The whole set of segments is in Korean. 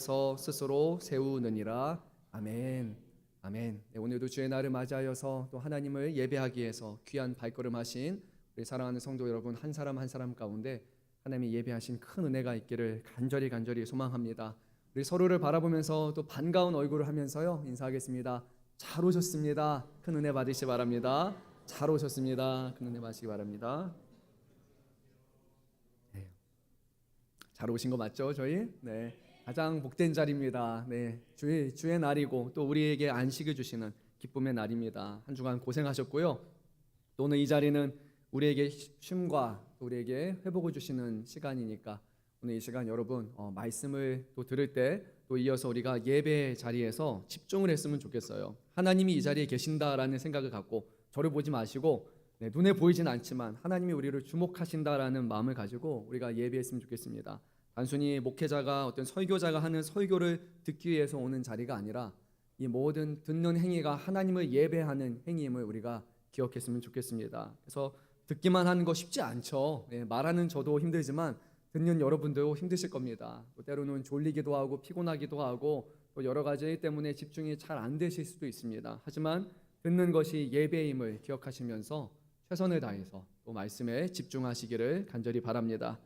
스스로 세우느니라. 아멘. 아멘. 네, 오늘도 주의 날을 맞이하여서 또 하나님을 예배하기 위해서 귀한 발걸음 하신 우리 사랑하는 성도 여러분 한 사람 한 사람 가운데 하나님이 예배하신 큰 은혜가 있기를 간절히 소망합니다. 우리 서로를 바라보면서 또 반가운 얼굴을 하면서요 인사하겠습니다. 잘 오셨습니다. 큰 은혜 받으시기 바랍니다. 잘 오셨습니다. 큰 은혜 받으시기 바랍니다. 네. 잘 오신 거 맞죠? 저희? 네. 가장 복된 자리입니다. 네, 주의 날이고 또 우리에게 안식을 주시는 기쁨의 날입니다. 한 주간 고생하셨고요. 또 오늘 이 자리는 우리에게 쉼과 우리에게 회복을 주시는 시간이니까 오늘 이 시간 여러분 말씀을 또 들을 때 또 이어서 우리가 예배 자리에서 집중을 했으면 좋겠어요. 하나님이 이 자리에 계신다라는 생각을 갖고 저를 보지 마시고 눈에 보이진 않지만 하나님이 우리를 주목하신다라는 마음을 가지고 우리가 예배했으면 좋겠습니다. 단순히 목회자가 어떤 설교자가 하는 설교를 듣기 위해서 오는 자리가 아니라 이 모든 듣는 행위가 하나님을 예배하는 행위임을 우리가 기억했으면 좋겠습니다. 그래서 듣기만 하는 거 쉽지 않죠. 말하는 저도 힘들지만 듣는 여러분도 힘드실 겁니다. 또 때로는 졸리기도 하고 피곤하기도 하고 또 여러 가지 때문에 집중이 잘 안 되실 수도 있습니다. 하지만 듣는 것이 예배임을 기억하시면서 최선을 다해서 또 말씀에 집중하시기를 간절히 바랍니다.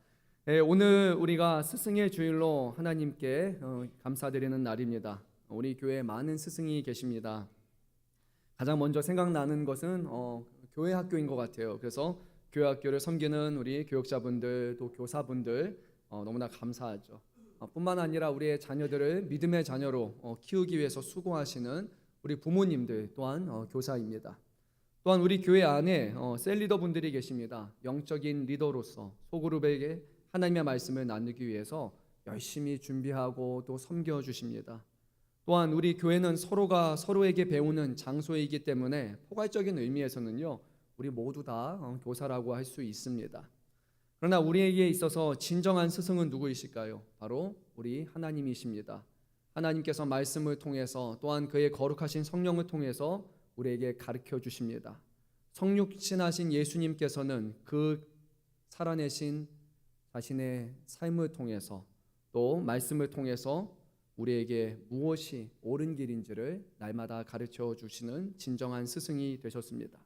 오늘 우리가 스승의 주일로 하나님께 감사드리는 날입니다. 우리 교회에 많은 스승이 계십니다. 가장 먼저 생각나는 것은 교회 학교인 것 같아요. 그래서 교회 학교를 섬기는 우리 교육자분들 또 교사분들 너무나 감사하죠. 뿐만 아니라 우리의 자녀들을 믿음의 자녀로 키우기 위해서 수고하시는 우리 부모님들 또한 교사입니다. 또한 우리 교회 안에 셀리더 분들이 계십니다. 영적인 리더로서 소그룹에게 하나님의 말씀을 나누기 위해서 열심히 준비하고 또 섬겨주십니다. 또한 우리 교회는 서로가 서로에게 배우는 장소이기 때문에 포괄적인 의미에서는요 우리 모두 다 교사라고 할 수 있습니다. 그러나 우리에게 있어서 진정한 스승은 누구이실까요? 바로 우리 하나님이십니다. 하나님께서 말씀을 통해서 또한 그의 거룩하신 성령을 통해서 우리에게 가르쳐 주십니다. 성육신하신 예수님께서는 그 살아내신 자신의 삶을 통해서 또 말씀을 통해서 우리에게 무엇이 옳은 길인지를 날마다 가르쳐 주시는 진정한 스승이 되셨습니다.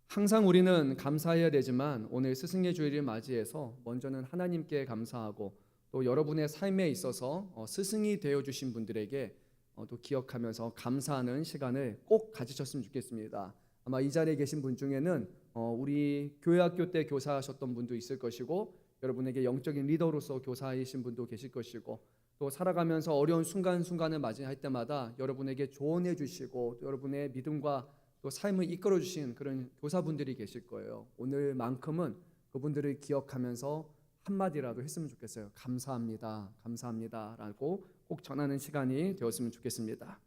항상 우리는 감사해야 되지만 오늘 스승의 주일을 맞이해서 먼저는 하나님께 감사하고 또 여러분의 삶에 있어서 스승이 되어주신 분들에게 또 기억하면서 감사하는 시간을 꼭 가지셨으면 좋겠습니다. 아마 이 자리에 계신 분 중에는 우리 교회학교 때 교사하셨던 분도 있을 것이고 여러분에게 영적인 리더로서 교사이신 분도 계실 것이고 또 살아가면서 어려운 순간순간을 맞이할 때마다 여러분에게 조언해 주시고 또 여러분의 믿음과 또 삶을 이끌어 주신 그런 교사분들이 계실 거예요. 오늘만큼은 그분들을 기억하면서 한마디라도 했으면 좋겠어요. 감사합니다. 감사합니다 라고 꼭 전하는 시간이 되었으면 좋겠습니다.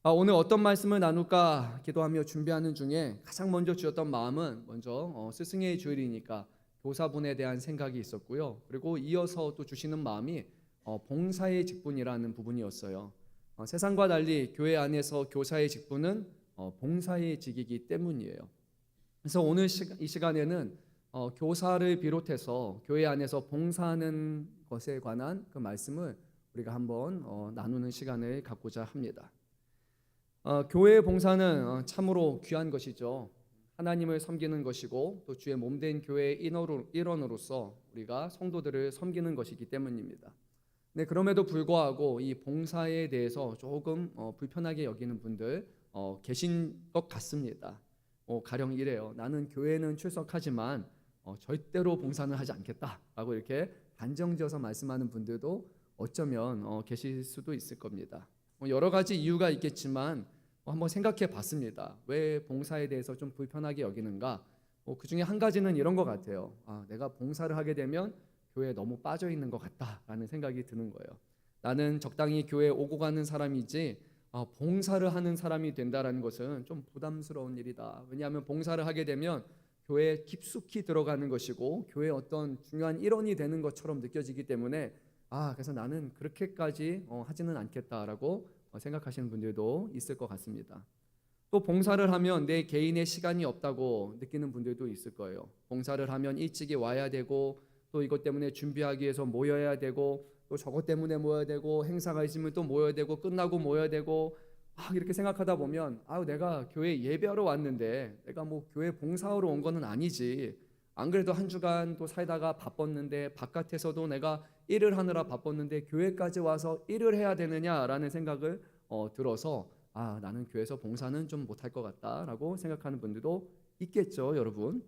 오늘 어떤 말씀을 나눌까 기도하며 준비하는 중에 가장 먼저 주었던 마음은 먼저 스승의 주일이니까 교사분에 대한 생각이 있었고요. 그리고 이어서 또 주시는 마음이 봉사의 직분이라는 부분이었어요. 세상과 달리 교회 안에서 교사의 직분은 봉사의 직이기 때문이에요. 그래서 오늘 이 시간에는 교사를 비롯해서 교회 안에서 봉사하는 것에 관한 그 말씀을 우리가 한번 나누는 시간을 갖고자 합니다. 교회의 봉사는 참으로 귀한 것이죠. 하나님을 섬기는 것이고 또 주의 몸된 교회의 일원으로서 우리가 성도들을 섬기는 것이기 때문입니다. 네, 그럼에도 불구하고 이 봉사에 대해서 조금 불편하게 여기는 분들 계신 것 같습니다. 가령 이래요. 나는 교회는 출석하지만 절대로 봉사는 하지 않겠다라고 이렇게 단정지어서 말씀하는 분들도 어쩌면 계실 수도 있을 겁니다. 여러 가지 이유가 있겠지만 한번 생각해 봤습니다. 왜 봉사에 대해서 좀 불편하게 여기는가? 그 중에 한 가지는 이런 것 같아요. 내가 봉사를 하게 되면 교회에 너무 빠져 있는 것 같다라는 생각이 드는 거예요. 나는 적당히 교회에 오고 가는 사람이지 봉사를 하는 사람이 된다라는 것은 좀 부담스러운 일이다. 왜냐하면 봉사를 하게 되면 교회에 깊숙이 들어가는 것이고 교회의 어떤 중요한 일원이 되는 것처럼 느껴지기 때문에 그래서 나는 그렇게까지 하지는 않겠다라고 생각하시는 분들도 있을 것 같습니다. 또 봉사를 하면 내 개인의 시간이 없다고 느끼는 분들도 있을 거예요. 봉사를 하면 일찍이 와야 되고 또 이것 때문에 준비하기 위해서 모여야 되고 또 저것 때문에 모여야 되고 행사가 있으면 또 모여야 되고 끝나고 모여야 되고 이렇게 생각하다 보면 내가 교회 예배하러 왔는데 내가 뭐 교회 봉사하러 온 거는 아니지. 안 그래도 한 주간 또 살다가 바빴는데 바깥에서도 내가 일을 하느라 바빴는데 교회까지 와서 일을 해야 되느냐라는 생각을 들어서 나는 교회에서 봉사는 좀 못할 것 같다라고 생각하는 분들도 있겠죠, 여러분.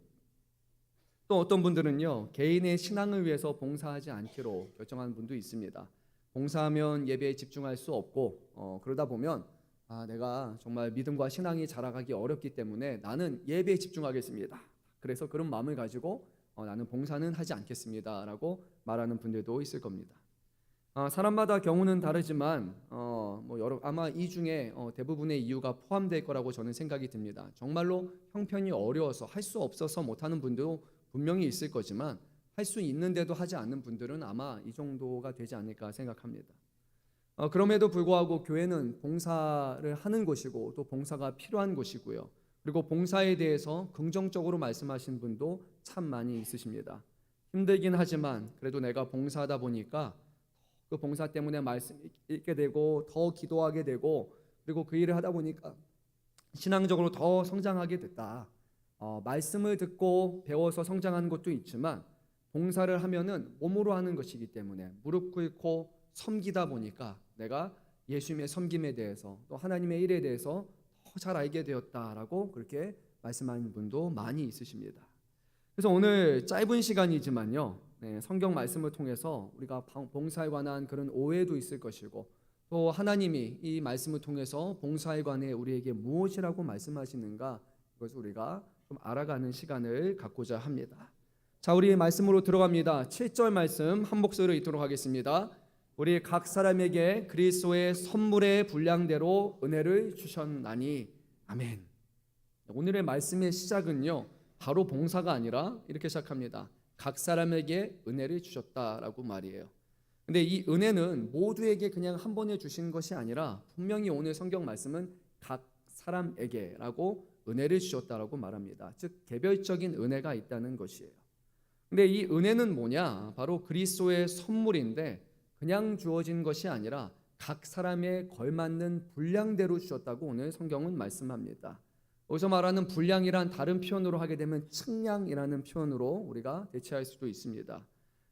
또 어떤 분들은요, 개인의 신앙을 위해서 봉사하지 않기로 결정하는 분도 있습니다. 봉사하면 예배에 집중할 수 없고 그러다 보면 내가 정말 믿음과 신앙이 자라가기 어렵기 때문에 나는 예배에 집중하겠습니다. 그래서 그런 마음을 가지고 나는 봉사는 하지 않겠습니다라고 말하는 분들도 있을 겁니다. 사람마다 경우는 다르지만 아마 이 중에 대부분의 이유가 포함될 거라고 저는 생각이 듭니다. 정말로 형편이 어려워서 할 수 없어서 못하는 분도 분명히 있을 거지만 할 수 있는데도 하지 않는 분들은 아마 이 정도가 되지 않을까 생각합니다. 그럼에도 불구하고 교회는 봉사를 하는 곳이고 또 봉사가 필요한 곳이고요. 그리고 봉사에 대해서 긍정적으로 말씀하시는 분도 참 많이 있으십니다. 힘들긴 하지만 그래도 내가 봉사하다 보니까 그 봉사 때문에 말씀 읽게 되고 더 기도하게 되고 그리고 그 일을 하다 보니까 신앙적으로 더 성장하게 됐다. 말씀을 듣고 배워서 성장하는 것도 있지만 봉사를 하면은 몸으로 하는 것이기 때문에 무릎 꿇고 섬기다 보니까 내가 예수님의 섬김에 대해서 또 하나님의 일에 대해서 더 잘 알게 되었다라고 그렇게 말씀하는 분도 많이 있으십니다. 그래서 오늘 짧은 시간이지만요, 성경 말씀을 통해서 우리가 봉사에 관한 그런 오해도 있을 것이고 또 하나님이 이 말씀을 통해서 봉사에 관해 우리에게 무엇이라고 말씀하시는가 이것을 우리가 좀 알아가는 시간을 갖고자 합니다. 자, 우리 말씀으로 들어갑니다. 7절 말씀 한 목소리로 읽도록 하겠습니다. 우리 각 사람에게 그리스도의 선물의 분량대로 은혜를 주셨나니 아멘. 오늘의 말씀의 시작은요, 바로 봉사가 아니라 이렇게 시작합니다. 각 사람에게 은혜를 주셨다라고 말이에요. 근데 이 은혜는 모두에게 그냥 한 번에 주신 것이 아니라 분명히 오늘 성경 말씀은 각 사람에게라고 은혜를 주셨다라고 말합니다. 즉 개별적인 은혜가 있다는 것이에요. 근데 이 은혜는 뭐냐? 바로 그리스도의 선물인데 그냥 주어진 것이 아니라 각 사람에 걸맞는 분량대로 주셨다고 오늘 성경은 말씀합니다. 여기서 말하는 분량이란 다른 표현으로 하게 되면 측량이라는 표현으로 우리가 대체할 수도 있습니다.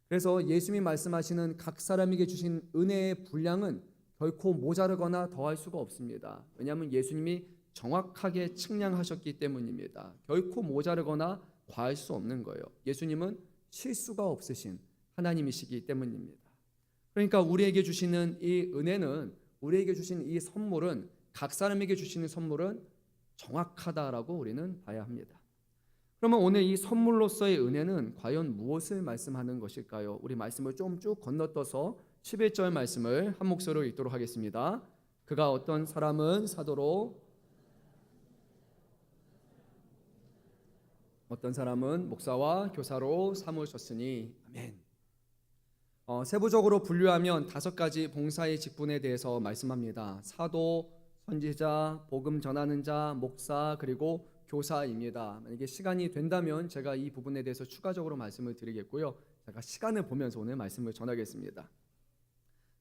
그래서 예수님이 말씀하시는 각 사람에게 주신 은혜의 분량은 결코 모자르거나 더할 수가 없습니다. 왜냐하면 예수님이 정확하게 측량하셨기 때문입니다. 결코 모자르거나 과할 수 없는 거예요. 예수님은 실수가 없으신 하나님이시기 때문입니다. 그러니까 우리에게 주시는 이 은혜는, 우리에게 주신 이 선물은, 각 사람에게 주시는 선물은 정확하다라고 우리는 봐야 합니다. 그러면 오늘 이 선물로서의 은혜는 과연 무엇을 말씀하는 것일까요? 우리 말씀을 좀 쭉 건너떠서 11절 말씀을 한 목소리로 읽도록 하겠습니다. 그가 어떤 사람은 사도로, 어떤 사람은 목사와 교사로 삼으셨으니 아멘. 세부적으로 분류하면 5가지 봉사의 직분에 대해서 말씀합니다. 사도, 선지자, 복음 전하는 자, 목사, 그리고 교사입니다. 만약에 시간이 된다면 제가 이 부분에 대해서 추가적으로 말씀을 드리겠고요. 제가 시간을 보면서 오늘 말씀을 전하겠습니다.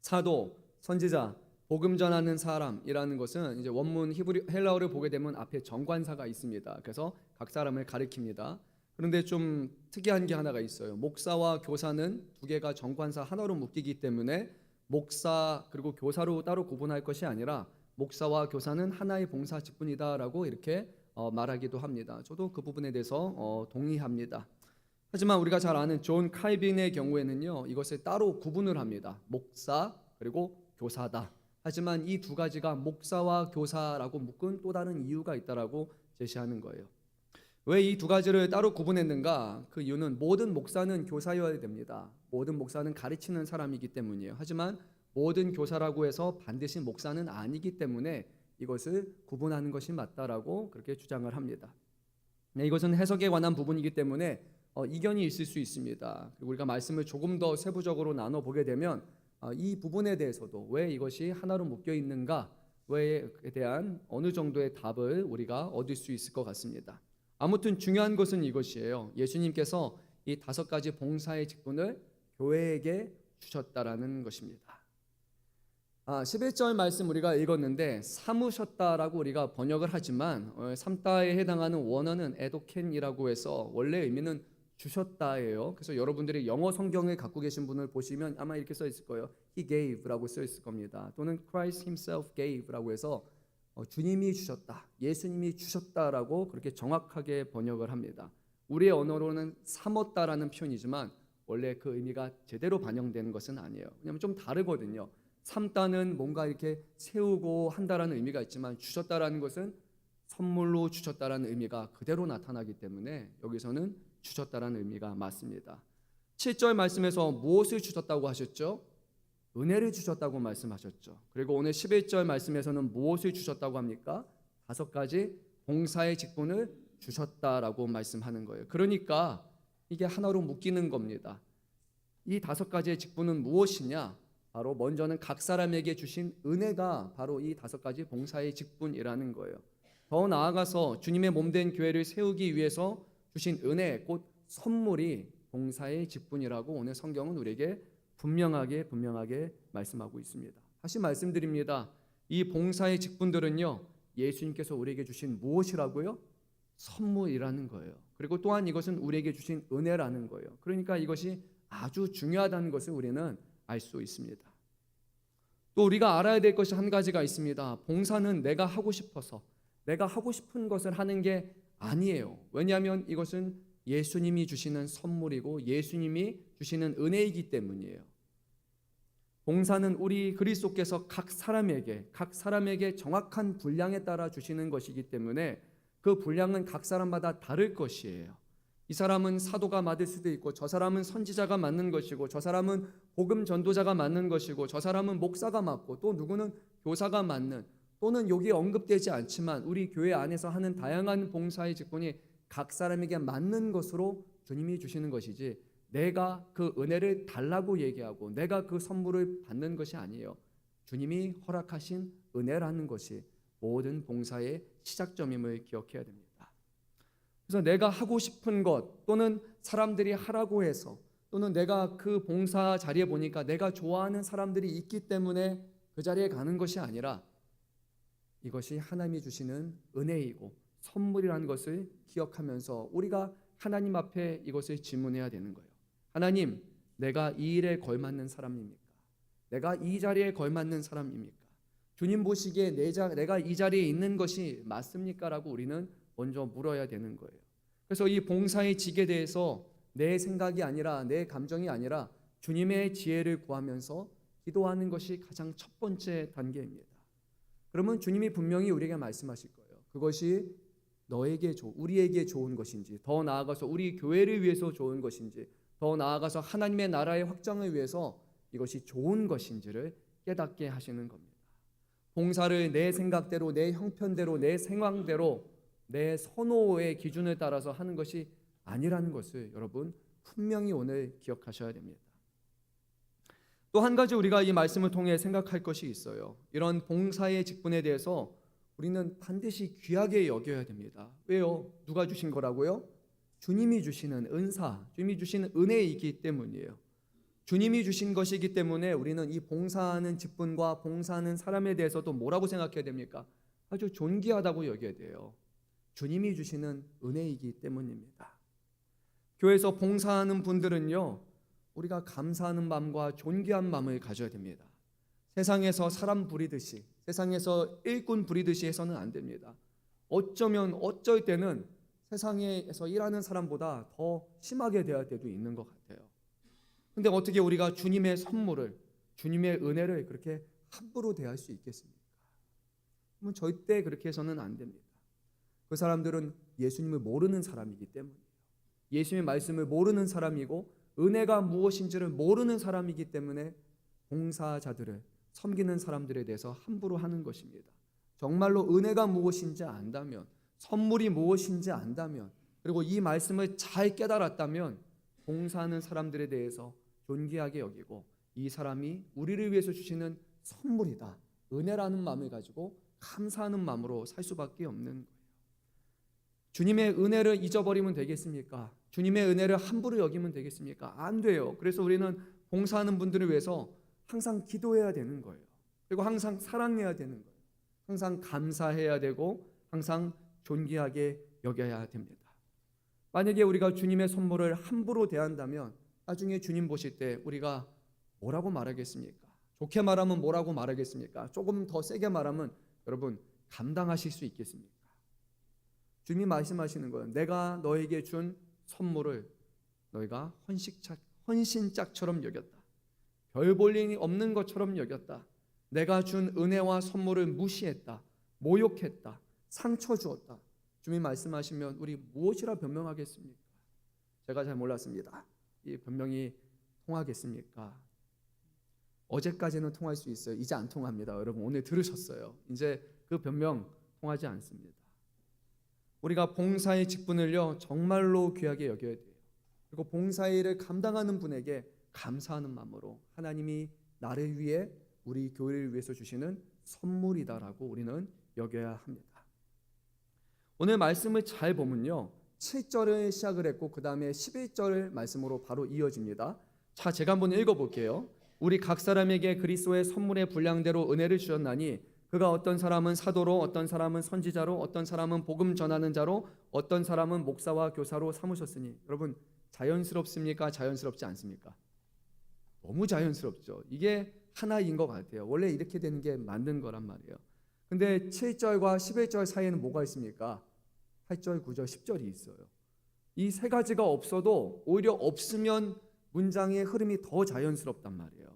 사도, 선지자, 복음 전하는 사람이라는 것은 이제 원문 헬라어를 보게 되면 앞에 정관사가 있습니다. 그래서 각 사람을 가리킵니다. 그런데 좀 특이한 게 하나가 있어요. 목사와 교사는 두 개가 정관사 하나로 묶이기 때문에 목사 그리고 교사로 따로 구분할 것이 아니라 목사와 교사는 하나의 봉사 직분이다라고 이렇게 말하기도 합니다. 저도 그 부분에 대해서 동의합니다. 하지만 우리가 잘 아는 존 칼빈의 경우에는요, 이것을 따로 구분을 합니다. 목사 그리고 교사다. 하지만 이 두 가지가 목사와 교사라고 묶은 또 다른 이유가 있다라고 제시하는 거예요. 왜 이 두 가지를 따로 구분했는가? 그 이유는 모든 목사는 교사여야 됩니다. 모든 목사는 가르치는 사람이기 때문이에요. 하지만 모든 교사라고 해서 반드시 목사는 아니기 때문에 이것을 구분하는 것이 맞다라고 그렇게 주장을 합니다. 이것은 해석에 관한 부분이기 때문에 이견이 있을 수 있습니다. 그리고 우리가 말씀을 조금 더 세부적으로 나눠보게 되면 이 부분에 대해서도 왜 이것이 하나로 묶여 있는가에 대한 어느 정도의 답을 우리가 얻을 수 있을 것 같습니다. 아무튼 중요한 것은 이것이에요. 예수님께서 이 5가지 봉사의 직분을 교회에게 주셨다라는 것입니다. 11절 말씀 우리가 읽었는데 삼으셨다라고 우리가 번역을 하지만 삼다에 해당하는 원어는 에도켄이라고 해서 원래 의미는 주셨다예요. 그래서 여러분들이 영어 성경을 갖고 계신 분을 보시면 아마 이렇게 써 있을 거예요. He gave라고 써 있을 겁니다. 또는 Christ Himself gave라고 해서 주님이 주셨다, 예수님이 주셨다라고 그렇게 정확하게 번역을 합니다. 우리의 언어로는 삼었다라는 표현이지만 원래 그 의미가 제대로 반영되는 것은 아니에요. 왜냐하면 좀 다르거든요. 삼다는 뭔가 이렇게 세우고 한다라는 의미가 있지만 주셨다라는 것은 선물로 주셨다라는 의미가 그대로 나타나기 때문에 여기서는 주셨다라는 의미가 맞습니다. 7절 말씀에서 무엇을 주셨다고 하셨죠? 은혜를 주셨다고 말씀하셨죠. 그리고 오늘 11절 말씀에서는 무엇을 주셨다고 합니까? 5가지 봉사의 직분을 주셨다라고 말씀하는 거예요. 그러니까 이게 하나로 묶이는 겁니다. 이 5가지의 직분은 무엇이냐? 바로 먼저는 각 사람에게 주신 은혜가 바로 이 5가지 봉사의 직분이라는 거예요. 더 나아가서 주님의 몸된 교회를 세우기 위해서 주신 은혜, 곧 선물이 봉사의 직분이라고 오늘 성경은 우리에게 분명하게 말씀하고 있습니다. 다시 말씀드립니다. 이 봉사의 직분들은요, 예수님께서 우리에게 주신 무엇이라고요? 선물이라는 거예요. 그리고 또한 이것은 우리에게 주신 은혜라는 거예요. 그러니까 이것이 아주 중요하다는 것을 우리는 알 수 있습니다. 또 우리가 알아야 될 것이 한 가지가 있습니다. 봉사는 내가 하고 싶어서 내가 하고 싶은 것을 하는 게 아니에요. 왜냐하면 이것은 예수님이 주시는 선물이고 예수님이 주시는 은혜이기 때문이에요. 봉사는 우리 그리스도께서 각 사람에게 정확한 분량에 따라 주시는 것이기 때문에 그 분량은 각 사람마다 다를 것이에요. 이 사람은 사도가 맞을 수도 있고, 저 사람은 선지자가 맞는 것이고, 저 사람은 복음 전도자가 맞는 것이고, 저 사람은 목사가 맞고, 또 누구는 교사가 맞는, 또는 여기에 언급되지 않지만 우리 교회 안에서 하는 다양한 봉사의 직분이 각 사람에게 맞는 것으로 주님이 주시는 것이지, 내가 그 은혜를 달라고 얘기하고 내가 그 선물을 받는 것이 아니에요. 주님이 허락하신 은혜라는 것이 모든 봉사의 시작점임을 기억해야 됩니다. 그래서 내가 하고 싶은 것, 또는 사람들이 하라고 해서, 또는 내가 그 봉사 자리에 보니까 내가 좋아하는 사람들이 있기 때문에 그 자리에 가는 것이 아니라 이것이 하나님이 주시는 은혜이고 선물이라는 것을 기억하면서 우리가 하나님 앞에 이것을 질문해야 되는 거예요. 하나님, 내가 이 일에 걸맞는 사람입니까? 내가 이 자리에 걸맞는 사람입니까? 주님 보시기에 내가 이 자리에 있는 것이 맞습니까? 라고 우리는 먼저 물어야 되는 거예요. 그래서 이 봉사의 직에 대해서 내 생각이 아니라, 내 감정이 아니라 주님의 지혜를 구하면서 기도하는 것이 가장 첫 번째 단계입니다. 그러면 주님이 분명히 우리에게 말씀하실 거예요. 그것이 우리에게 좋은 것인지, 더 나아가서 우리 교회를 위해서 좋은 것인지, 더 나아가서 하나님의 나라의 확장을 위해서 이것이 좋은 것인지를 깨닫게 하시는 겁니다. 봉사를 내 생각대로, 내 형편대로, 내 생각대로, 내 선호의 기준을 따라서 하는 것이 아니라는 것을 여러분 분명히 오늘 기억하셔야 됩니다. 또 한 가지 우리가 이 말씀을 통해 생각할 것이 있어요. 이런 봉사의 직분에 대해서 우리는 반드시 귀하게 여겨야 됩니다. 왜요? 누가 주신 거라고요? 주님이 주시는 은사, 주님이 주시는 은혜이기 때문이에요. 주님이 주신 것이기 때문에 우리는 이 봉사하는 직분과 봉사하는 사람에 대해서도 뭐라고 생각해야 됩니까? 아주 존귀하다고 여겨야 돼요. 주님이 주시는 은혜이기 때문입니다. 교회에서 봉사하는 분들은요, 우리가 감사하는 마음과 존귀한 마음을 가져야 됩니다. 세상에서 사람 부리듯이, 세상에서 일꾼 부리듯이 해서는 안 됩니다. 어쩔 때는 세상에서 일하는 사람보다 더 심하게 대할 때도 있는 것 같아요. 근데 어떻게 우리가 주님의 선물을, 주님의 은혜를 그렇게 함부로 대할 수 있겠습니까? 그러면 절대 그렇게 해서는 안 됩니다. 그 사람들은 예수님을 모르는 사람이기 때문이에요. 예수님의 말씀을 모르는 사람이고 은혜가 무엇인지를 모르는 사람이기 때문에 봉사자들을, 섬기는 사람들에 대해서 함부로 하는 것입니다. 정말로 은혜가 무엇인지 안다면, 선물이 무엇인지 안다면, 그리고 이 말씀을 잘 깨달았다면 봉사하는 사람들에 대해서 존귀하게 여기고 이 사람이 우리를 위해서 주시는 선물이다, 은혜라는 마음을 가지고 감사하는 마음으로 살 수밖에 없는 거예요. 주님의 은혜를 잊어버리면 되겠습니까? 주님의 은혜를 함부로 여기면 되겠습니까? 안 돼요. 그래서 우리는 봉사하는 분들을 위해서 항상 기도해야 되는 거예요. 그리고 항상 사랑해야 되는 거예요. 항상 감사해야 되고 항상 존귀하게 여겨야 됩니다. 만약에 우리가 주님의 선물을 함부로 대한다면 나중에 주님 보실 때 우리가 뭐라고 말하겠습니까? 좋게 말하면 뭐라고 말하겠습니까? 조금 더 세게 말하면 여러분 감당하실 수 있겠습니까? 주님이 말씀하시는 거예요. 내가 너에게 준 선물을 너희가 헌신짝처럼 여겼다. 별 볼 일이 없는 것처럼 여겼다. 내가 준 은혜와 선물을 무시했다. 모욕했다. 상처 주었다. 주님이 말씀하시면 우리 무엇이라 변명하겠습니까? 제가 잘 몰랐습니다. 이 변명이 통하겠습니까? 어제까지는 통할 수 있어요. 이제 안 통합니다. 여러분 오늘 들으셨어요. 이제 그 변명 통하지 않습니다. 우리가 봉사의 직분을요 정말로 귀하게 여겨야 돼요. 그리고 봉사의 일을 감당하는 분에게 감사하는 마음으로 하나님이 나를 위해 우리 교회를 위해서 주시는 선물이다라고 우리는 여겨야 합니다. 오늘 말씀을 잘 보면요 7절을 시작을 했고 그 다음에 11절 말씀으로 바로 이어집니다. 자, 제가 한번 읽어볼게요. 우리 각 사람에게 그리스도의 선물의 분량대로 은혜를 주셨나니 그가 어떤 사람은 사도로, 어떤 사람은 선지자로, 어떤 사람은 복음 전하는 자로, 어떤 사람은 목사와 교사로 삼으셨으니. 여러분 자연스럽습니까? 자연스럽지 않습니까? 너무 자연스럽죠. 이게 하나인 것 같아요. 원래 이렇게 되는 게 맞는 거란 말이에요. 근데 7절과 11절 사이에는 뭐가 있습니까? 8절, 9절, 10절이 있어요. 이 세 가지가 없어도 오히려 없으면 문장의 흐름이 더 자연스럽단 말이에요.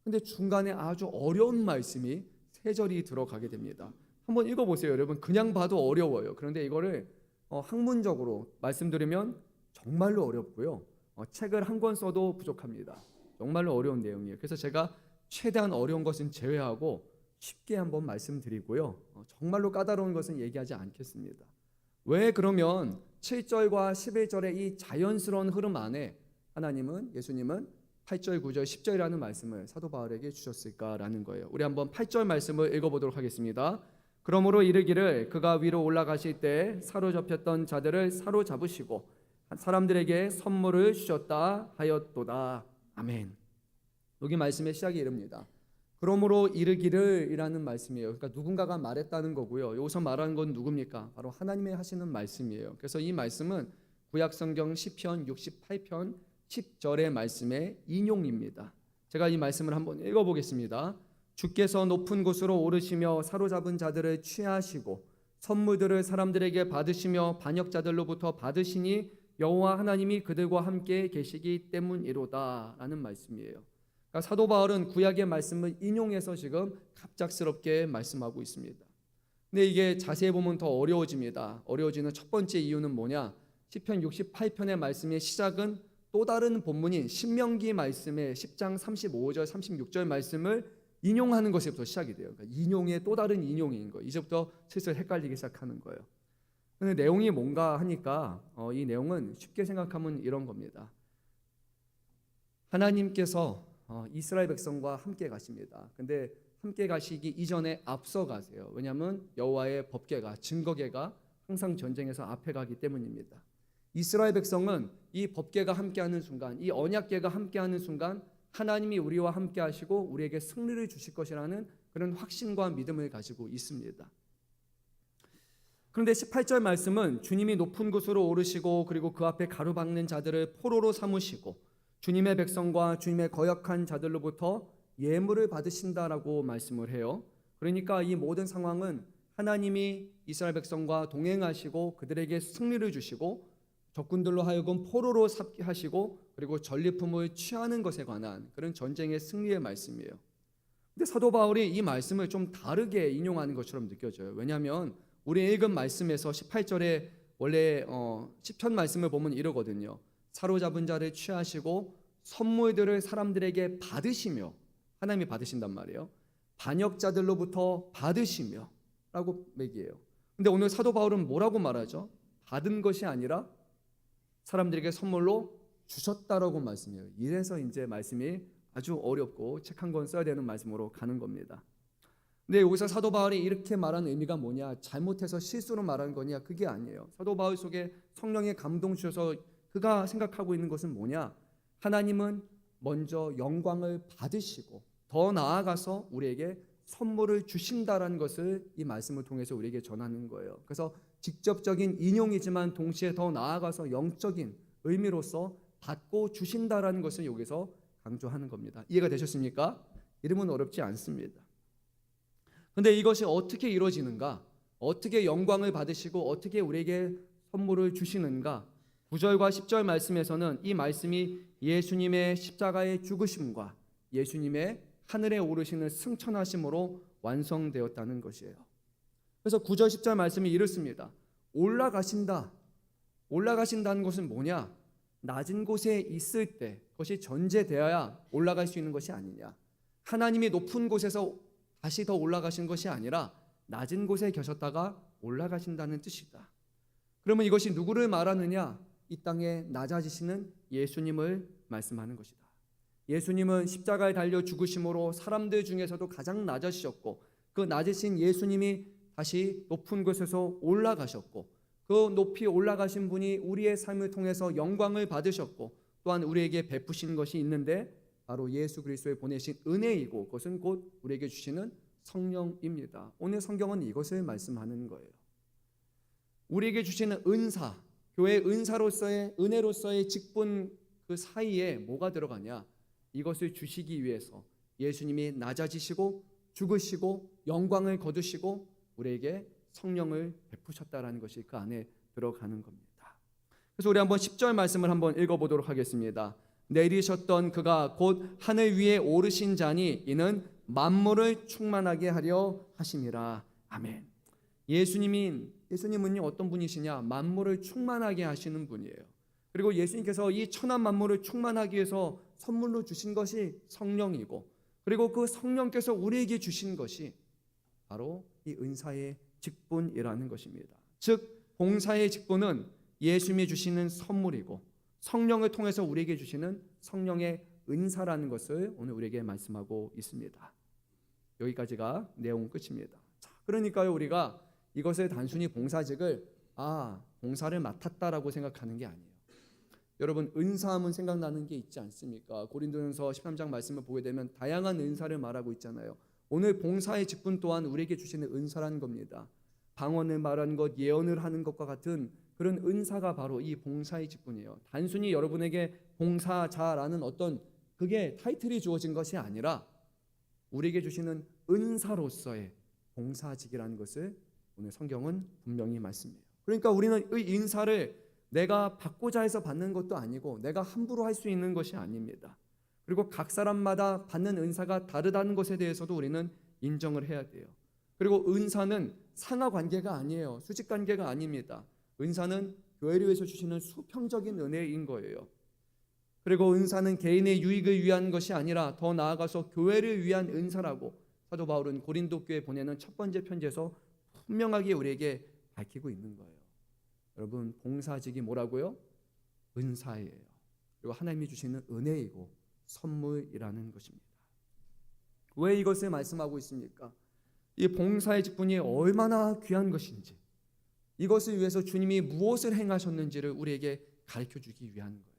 근데 중간에 아주 어려운 말씀이 세 절이 들어가게 됩니다. 한번 읽어보세요. 여러분 그냥 봐도 어려워요. 그런데 이거를 학문적으로 말씀드리면 정말로 어렵고요. 책을 한 권 써도 부족합니다. 정말로 어려운 내용이에요. 그래서 제가 최대한 어려운 것은 제외하고 쉽게 한번 말씀드리고요. 정말로 까다로운 것은 얘기하지 않겠습니다. 왜 그러면 7절과 11절의 이 자연스러운 흐름 안에 하나님은, 예수님은 8절, 9절, 10절이라는 말씀을 사도 바울에게 주셨을까라는 거예요. 우리 한번 8절 말씀을 읽어보도록 하겠습니다. 그러므로 이르기를 그가 위로 올라가실 때 사로잡혔던 자들을 사로잡으시고 사람들에게 선물을 주셨다 하였도다. 아멘. 여기 말씀의 시작이 이릅니다. 그러므로 이르기를 이라는 말씀이에요. 그러니까 누군가가 말했다는 거고요. 여기서 말하는 건 누굽니까? 바로 하나님의 하시는 말씀이에요. 그래서 이 말씀은 구약성경 시편 68편 10절의 말씀의 인용입니다. 제가 이 말씀을 한번 읽어보겠습니다. 주께서 높은 곳으로 오르시며 사로잡은 자들을 취하시고 선물들을 사람들에게 받으시며 반역자들로부터 받으시니 여호와 하나님이 그들과 함께 계시기 때문이로다 라는 말씀이에요. 그러니까 사도 바울은 구약의 말씀을 인용해서 지금 갑작스럽게 말씀하고 있습니다. 근데 이게 자세히 보면 더 어려워집니다. 어려워지는 첫 번째 이유는 뭐냐? 시편 68편의 말씀의 시작은 또 다른 본문인 신명기 말씀의 10장 35절 36절 말씀을 인용하는 것에부터 시작이 돼요. 그러니까 인용의 또 다른 인용인 거예요. 이제부터 슬슬 헷갈리기 시작하는 거예요. 근데 내용이 뭔가 하니까 이 내용은 쉽게 생각하면 이런 겁니다. 하나님께서 이스라엘 백성과 함께 가십니다. 근데 함께 가시기 이전에 앞서 가세요. 왜냐하면 여호와의 법궤가, 증거궤가 항상 전쟁에서 앞에 가기 때문입니다. 이스라엘 백성은 이 법궤가 함께하는 순간, 이 언약궤가 함께하는 순간 하나님이 우리와 함께 하시고 우리에게 승리를 주실 것이라는 그런 확신과 믿음을 가지고 있습니다. 그런데 18절 말씀은 주님이 높은 곳으로 오르시고 그리고 그 앞에 가로막는 자들을 포로로 삼으시고 주님의 백성과 주님의 거역한 자들로부터 예물을 받으신다라고 말씀을 해요. 그러니까 이 모든 상황은 하나님이 이스라엘 백성과 동행하시고 그들에게 승리를 주시고 적군들로 하여금 포로로 삼게 하시고 그리고 전리품을 취하는 것에 관한 그런 전쟁의 승리의 말씀이에요. 근데 사도 바울이 이 말씀을 좀 다르게 인용하는 것처럼 느껴져요. 왜냐하면 우리 읽은 말씀에서 18절에 원래 시편 말씀을 보면 이러거든요. 사로잡은 자를 취하시고 선물들을 사람들에게 받으시며, 하나님이 받으신단 말이에요. 반역자들로부터 받으시며 라고 얘기해요. 근데 오늘 사도 바울은 뭐라고 말하죠? 받은 것이 아니라 사람들에게 선물로 주셨다라고 말씀해요. 이래서 이제 말씀이 아주 어렵고 책 한 권 써야 되는 말씀으로 가는 겁니다. 근데 여기서 사도 바울이 이렇게 말하는 의미가 뭐냐? 잘못해서 실수로 말하는 거냐? 그게 아니에요. 사도 바울 속에 성령의 감동 주셔서 그가 생각하고 있는 것은 뭐냐? 하나님은 먼저 영광을 받으시고 더 나아가서 우리에게 선물을 주신다라는 것을 이 말씀을 통해서 우리에게 전하는 거예요. 그래서 직접적인 인용이지만 동시에 더 나아가서 영적인 의미로서 받고 주신다라는 것을 여기서 강조하는 겁니다. 이해가 되셨습니까? 이름은 어렵지 않습니다. 근데 이것이 어떻게 이루어지는가? 어떻게 영광을 받으시고 어떻게 우리에게 선물을 주시는가? 9절과 10절 말씀에서는 이 말씀이 예수님의 십자가의 죽으심과 예수님의 하늘에 오르시는 승천하심으로 완성되었다는 것이에요. 그래서 9절 10절 말씀이 이렇습니다. 올라가신다. 올라가신다는 것은 뭐냐? 낮은 곳에 있을 때 그것이 전제되어야 올라갈 수 있는 것이 아니냐. 하나님이 높은 곳에서 다시 더 올라가신 것이 아니라 낮은 곳에 계셨다가 올라가신다는 뜻이다. 그러면 이것이 누구를 말하느냐? 이 땅에 낮아지시는 예수님을 말씀하는 것이다. 예수님은 십자가에 달려 죽으심으로 사람들 중에서도 가장 낮아지셨고 그 낮으신 예수님이 다시 높은 곳에서 올라가셨고 그 높이 올라가신 분이 우리의 삶을 통해서 영광을 받으셨고 또한 우리에게 베푸신 것이 있는데 바로 예수 그리스도의 보내신 은혜이고 그것은 곧 우리에게 주시는 성령입니다. 오늘 성경은 이것을 말씀하는 거예요. 우리에게 주시는 은사, 교회 은사로서의 은혜로서의 직분 그 사이에 뭐가 들어가냐? 이것을 주시기 위해서 예수님이 낮아지시고 죽으시고 영광을 거두시고 우리에게 성령을 베푸셨다라는 것이 그 안에 들어가는 겁니다. 그래서 우리 한번 10절 말씀을 한번 읽어보도록 하겠습니다. 내리셨던 그가 곧 하늘 위에 오르신 자니 이는 만물을 충만하게 하려 하심이라. 아멘. 예수님은요 어떤 분이시냐? 만물을 충만하게 하시는 분이에요. 그리고 예수님께서 이 천한 만물을 충만하기 위해서 선물로 주신 것이 성령이고 그리고 그 성령께서 우리에게 주신 것이 바로 이 은사의 직분이라는 것입니다. 즉 봉사의 직분은 예수님이 주시는 선물이고 성령을 통해서 우리에게 주시는 성령의 은사라는 것을 오늘 우리에게 말씀하고 있습니다. 여기까지가 내용 끝입니다. 자, 그러니까요 우리가 이것을 단순히 봉사직을 봉사를 맡았다라고 생각하는 게 아니에요. 여러분 은사하면 생각나는 게 있지 않습니까? 고린도전서 13장 말씀을 보게 되면 다양한 은사를 말하고 있잖아요. 오늘 봉사의 직분 또한 우리에게 주시는 은사라는 겁니다. 방언을 말하는 것, 예언을 하는 것과 같은 그런 은사가 바로 이 봉사의 직분이에요. 단순히 여러분에게 봉사자라는 어떤 그게 타이틀이 주어진 것이 아니라 우리에게 주시는 은사로서의 봉사직이라는 것을 오늘 성경은 분명히 말씀해요. 그러니까 우리는 이 은사를 내가 받고자 해서 받는 것도 아니고 내가 함부로 할 수 있는 것이 아닙니다. 그리고 각 사람마다 받는 은사가 다르다는 것에 대해서도 우리는 인정을 해야 돼요. 그리고 은사는 상하 관계가 아니에요. 수직 관계가 아닙니다. 은사는 교회를 위해서 주시는 수평적인 은혜인 거예요. 그리고 은사는 개인의 유익을 위한 것이 아니라 더 나아가서 교회를 위한 은사라고 사도 바울은 고린도 교회에 보내는 첫 번째 편지에서 분명하게 우리에게 밝히고 있는 거예요. 여러분 봉사직이 뭐라고요? 은사예요. 그리고 하나님이 주시는 은혜이고 선물이라는 것입니다. 왜 이것을 말씀하고 있습니까? 이 봉사의 직분이 얼마나 귀한 것인지 이것을 위해서 주님이 무엇을 행하셨는지를 우리에게 가르쳐주기 위한 거예요.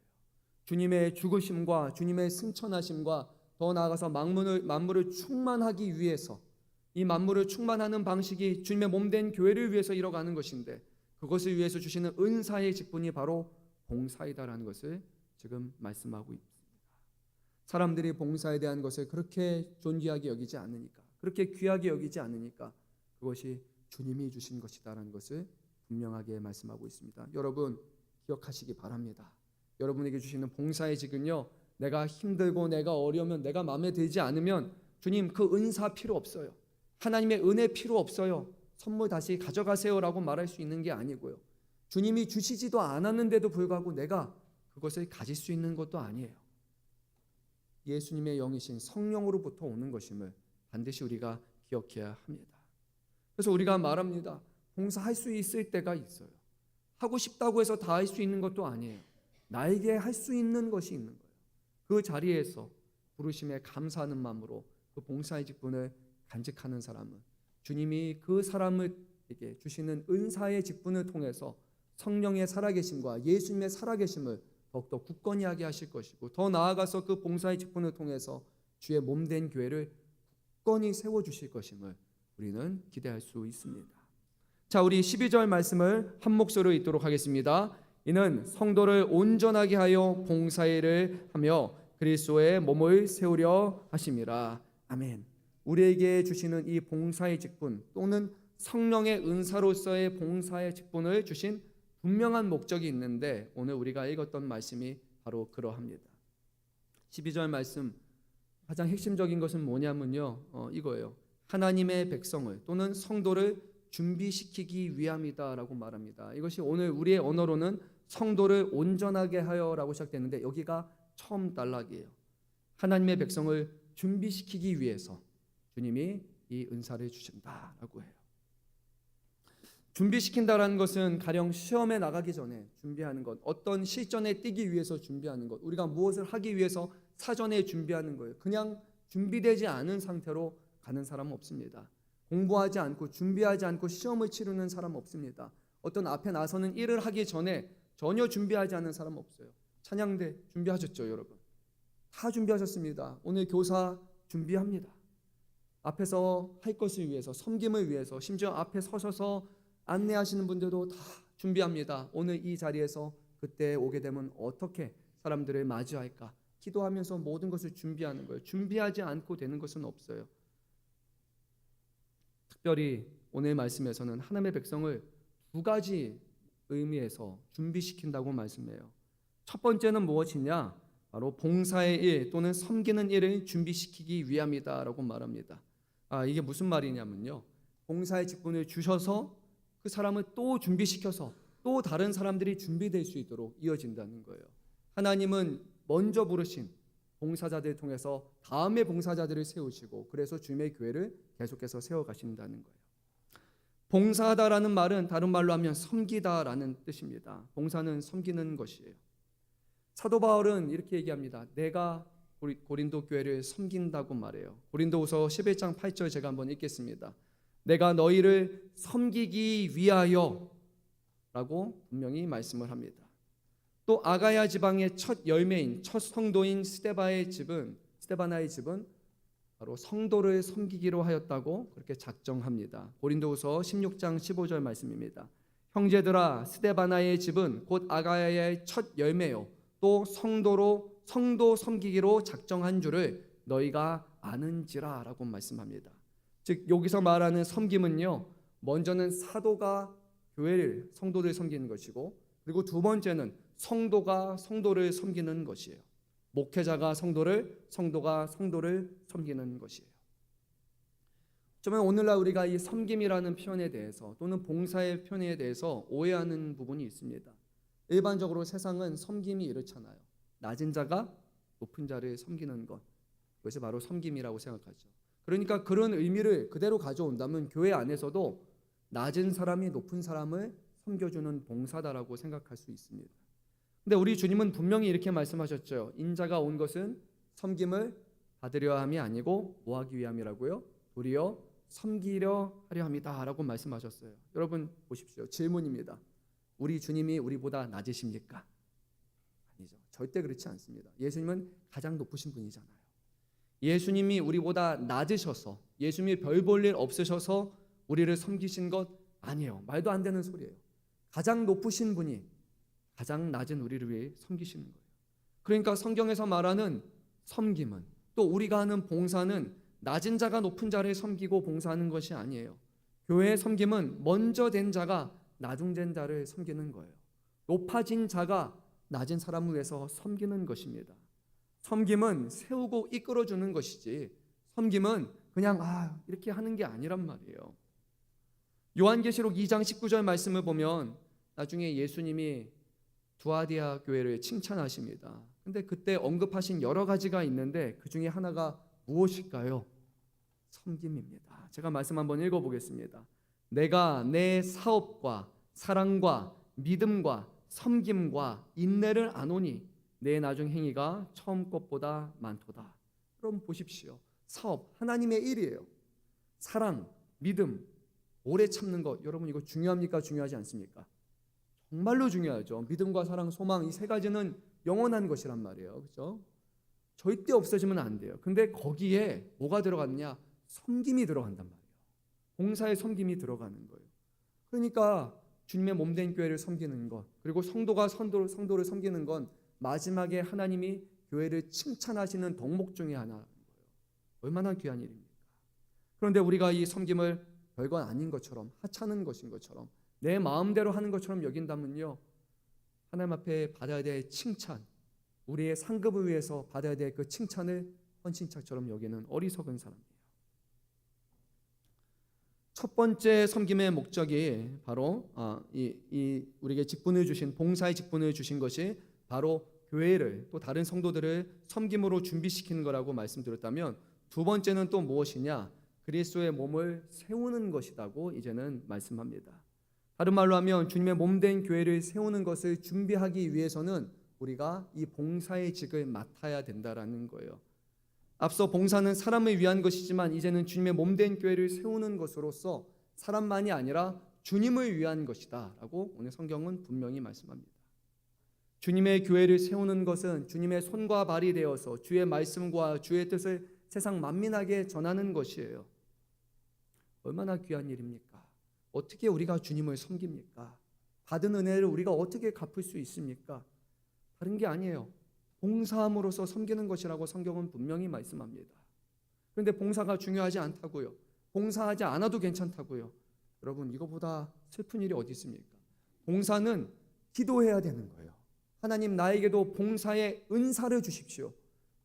주님의 죽으심과 주님의 승천하심과 더 나아가서 만물을 충만하기 위해서 이 만물을 충만하는 방식이 주님의 몸된 교회를 위해서 이뤄가는 것인데 그것을 위해서 주시는 은사의 직분이 바로 봉사이다라는 것을 지금 말씀하고 있습니다. 사람들이 봉사에 대한 것을 그렇게 존귀하게 여기지 않으니까 그렇게 귀하게 여기지 않으니까 그것이 주님이 주신 것이다라는 것을 분명하게 말씀하고 있습니다. 여러분 기억하시기 바랍니다. 여러분에게 주시는 봉사의 직은요 내가 힘들고 내가 어려우면 내가 마음에 들지 않으면 주님 그 은사 필요 없어요. 하나님의 은혜 필요 없어요. 선물 다시 가져가세요라고 말할 수 있는 게 아니고요. 주님이 주시지도 않았는데도 불구하고 내가 그것을 가질 수 있는 것도 아니에요. 예수님의 영이신 성령으로부터 오는 것임을 반드시 우리가 기억해야 합니다. 그래서 우리가 말합니다. 봉사할 수 있을 때가 있어요. 하고 싶다고 해서 다 할 수 있는 것도 아니에요. 나에게 할 수 있는 것이 있는 거예요. 그 자리에서 부르심에 감사하는 마음으로 그 봉사의 직분을 간직하는 사람은 주님이 그 사람에게 주시는 은사의 직분을 통해서 성령의 살아계심과 예수님의 살아계심을 더욱더 굳건히 하게 하실 것이고, 더 나아가서 그 봉사의 직분을 통해서 주의 몸된 교회를 굳건히 세워주실 것임을 우리는 기대할 수 있습니다. 자, 우리 12절 말씀을 한 목소리로 읽도록 하겠습니다. 이는 성도를 온전하게 하여 봉사일을 하며 그리스도의 몸을 세우려 하심이라. 아멘. 우리에게 주시는 이 봉사의 직분 또는 성령의 은사로서의 봉사의 직분을 주신 분명한 목적이 있는데, 오늘 우리가 읽었던 말씀이 바로 그러합니다. 12절 말씀 가장 핵심적인 것은 뭐냐면요, 이거예요. 하나님의 백성을 또는 성도를 준비시키기 위함이다라고 말합니다. 이것이 오늘 우리의 언어로는 성도를 온전하게 하여라고 시작되는데, 여기가 처음 단락이에요. 하나님의 백성을 준비시키기 위해서 주님이 이 은사를 주신다라고 해요. 준비시킨다라는 것은 가령 시험에 나가기 전에 준비하는 것, 어떤 실전에 뛰기 위해서 준비하는 것, 우리가 무엇을 하기 위해서 사전에 준비하는 거예요. 그냥 준비되지 않은 상태로 가는 사람은 없습니다. 공부하지 않고 준비하지 않고 시험을 치르는 사람 없습니다. 어떤 앞에 나서는 일을 하기 전에 전혀 준비하지 않은 사람 없어요. 찬양대 준비하셨죠, 여러분? 다 준비하셨습니다. 오늘 교사 준비합니다. 앞에서 할 것을 위해서, 섬김을 위해서, 심지어 앞에 서셔서 안내하시는 분들도 다 준비합니다. 오늘 이 자리에서 그때 오게 되면 어떻게 사람들을 맞이할까? 기도하면서 모든 것을 준비하는 거예요. 준비하지 않고 되는 것은 없어요. 특별히 오늘 말씀에서는 하나님의 백성을 두 가지 의미에서 준비시킨다고 말씀해요. 첫 번째는 무엇이냐? 바로 봉사의 일 또는 섬기는 일을 준비시키기 위함이다라고 말합니다. 이게 무슨 말이냐면요, 봉사의 직분을 주셔서 그 사람을 또 준비시켜서 또 다른 사람들이 준비될 수 있도록 이어진다는 거예요. 하나님은 먼저 부르신 봉사자들을 통해서 다음의 봉사자들을 세우시고, 그래서 주님의 교회를 계속해서 세워가신다는 거예요. 봉사하다라는 말은 다른 말로 하면 섬기다라는 뜻입니다. 봉사는 섬기는 것이에요. 사도 바울은 이렇게 얘기합니다. 내가 고린도 교회를 섬긴다고 말해요. 고린도후서 11장 8절 제가 한번 읽겠습니다. 내가 너희를 섬기기 위하여 라고 분명히 말씀을 합니다. 또 아가야 지방의 첫 열매인 첫 성도인 스데바나의 집은 바로 성도를 섬기기로 하였다고 그렇게 작정합니다. 고린도후서 16장 15절 말씀입니다. 형제들아, 스데바나의 집은 곧 아가야의 첫 열매요 또 성도 섬기기로 작정한 줄을 너희가 아는지라 라고 말씀합니다. 즉 여기서 말하는 섬김은요, 먼저는 사도가 교회를, 성도를 섬기는 것이고, 그리고 두 번째는 성도가 성도를 섬기는 것이에요. 목회자가 성도가 성도를 섬기는 것이에요. 어쩌면 오늘날 우리가 이 섬김이라는 표현에 대해서 또는 봉사의 표현에 대해서 오해하는 부분이 있습니다. 일반적으로 세상은 섬김이 이렇잖아요. 낮은 자가 높은 자를 섬기는 것, 그것이 바로 섬김이라고 생각하죠. 그러니까 그런 의미를 그대로 가져온다면 교회 안에서도 낮은 사람이 높은 사람을 섬겨주는 봉사다라고 생각할 수 있습니다. 근데 우리 주님은 분명히 이렇게 말씀하셨죠. 인자가 온 것은 섬김을 받으려 함이 아니고 뭐 하기 위함이라고요? 도리어 섬기려 하려 함이다 라고 말씀하셨어요. 여러분 보십시오. 질문입니다. 우리 주님이 우리보다 낮으십니까? 아니죠. 절대 그렇지 않습니다. 예수님은 가장 높으신 분이잖아요. 예수님이 우리보다 낮으셔서, 예수님이 별 볼 일 없으셔서 우리를 섬기신 것 아니에요. 말도 안 되는 소리예요. 가장 높으신 분이 가장 낮은 우리를 위해 섬기시는 거예요. 그러니까 성경에서 말하는 섬김은, 또 우리가 하는 봉사는 낮은 자가 높은 자를 섬기고 봉사하는 것이 아니에요. 교회의 섬김은 먼저 된 자가 나중된 자를 섬기는 거예요. 높아진 자가 낮은 사람을 위해서 섬기는 것입니다. 섬김은 세우고 이끌어주는 것이지, 섬김은 그냥 이렇게 하는 게 아니란 말이에요. 요한계시록 2장 19절 말씀을 보면 나중에 예수님이 두아디아 교회를 칭찬하십니다. 근데 그때 언급하신 여러 가지가 있는데 그 중에 하나가 무엇일까요? 섬김입니다. 제가 말씀 한번 읽어보겠습니다. 내가 내 사업과 사랑과 믿음과 섬김과 인내를 아노니 내 나중 행위가 처음 것보다 많도다. 그럼 보십시오. 사업, 하나님의 일이에요. 사랑, 믿음, 오래 참는 것, 여러분 이거 중요합니까? 중요하지 않습니까? 정말로 중요하죠. 믿음과 사랑, 소망, 이 세 가지는 영원한 것이란 말이에요. 그렇죠? 절대 없어지면 안 돼요. 근데 거기에 뭐가 들어갔느냐? 섬김이 들어간단 말이에요. 봉사의 섬김이 들어가는 거예요. 그러니까 주님의 몸된 교회를 섬기는 것, 그리고 성도가 성도를 섬기는 건 마지막에 하나님이 교회를 칭찬하시는 덕목 중에 하나인 거예요. 얼마나 귀한 일입니까? 그런데 우리가 이 섬김을 별건 아닌 것처럼, 하찮은 것인 것처럼, 내 마음대로 하는 것처럼 여긴다면요, 하나님 앞에 받아야 될 칭찬, 우리의 상급을 위해서 받아야 될 그 칭찬을 헌신처처럼 여기는 어리석은 사람이에요. 첫 번째 섬김의 목적이 바로 우리에게 직분을 주신, 봉사의 직분을 주신 것이 바로 교회를, 또 다른 성도들을 섬김으로 준비시키는 거라고 말씀드렸다면, 두 번째는 또 무엇이냐? 그리스도의 몸을 세우는 것이라고 이제는 말씀합니다. 다른 말로 하면 주님의 몸된 교회를 세우는 것을 준비하기 위해서는 우리가 이 봉사의 직을 맡아야 된다라는 거예요. 앞서 봉사는 사람을 위한 것이지만 이제는 주님의 몸된 교회를 세우는 것으로서 사람만이 아니라 주님을 위한 것이다 라고 오늘 성경은 분명히 말씀합니다. 주님의 교회를 세우는 것은 주님의 손과 발이 되어서 주의 말씀과 주의 뜻을 세상 만민에게 전하는 것이에요. 얼마나 귀한 일입니까? 어떻게 우리가 주님을 섬깁니까? 받은 은혜를 우리가 어떻게 갚을 수 있습니까? 다른 게 아니에요. 봉사함으로써 섬기는 것이라고 성경은 분명히 말씀합니다. 그런데 봉사가 중요하지 않다고요. 봉사하지 않아도 괜찮다고요. 여러분, 이거보다 슬픈 일이 어디 있습니까? 봉사는 기도해야 되는 거예요. 하나님, 나에게도 봉사의 은사를 주십시오.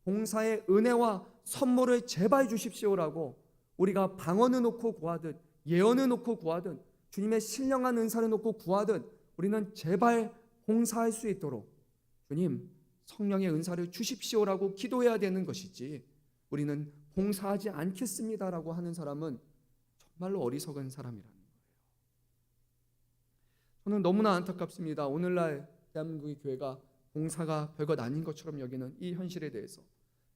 봉사의 은혜와 선물을 제발 주십시오라고 우리가 방언을 놓고 구하듯, 예언을 놓고 구하듯, 주님의 신령한 은사를 놓고 구하듯 우리는 제발 봉사할 수 있도록 주님, 성령의 은사를 주십시오라고 기도해야 되는 것이지, 우리는 봉사하지 않겠습니다라고 하는 사람은 정말로 어리석은 사람이라는 거예요. 저는 너무나 안타깝습니다. 오늘날 대한민국의 교회가 봉사가 별것 아닌 것처럼 여기는 이 현실에 대해서,